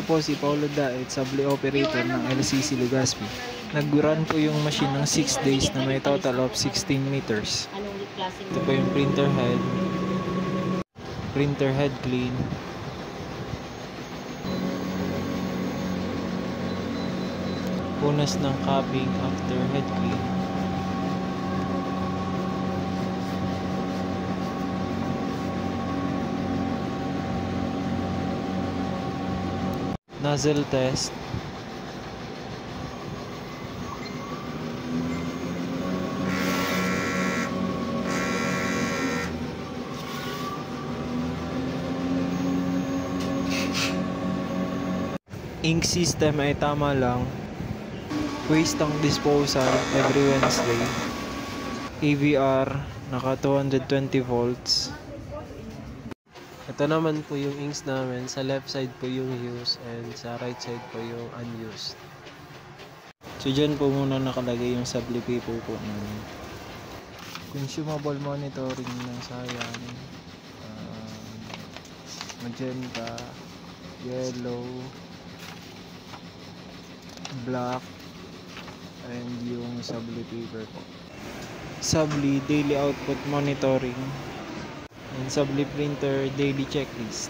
po si Paulo Daet, Subli Operator ng LCC Legazpi. Nag-run po yung machine ng 6 days na may total of 16 meters. Ito po yung printer head clean. Punas ng capping after head clean. Nozzle test. Ink system ay tama lang. Waste tank disposal every Wednesday. AVR naka 220 volts. Ito naman po yung inks namin. Sa left side po yung used and sa right side po yung unused. So dyan po muna nakalagay yung subli paper po namin. Consumable monitoring ng Sayan. Magenta, yellow, black, and yung subli paper po. Subli daily output monitoring. And Subli printer daily checklist.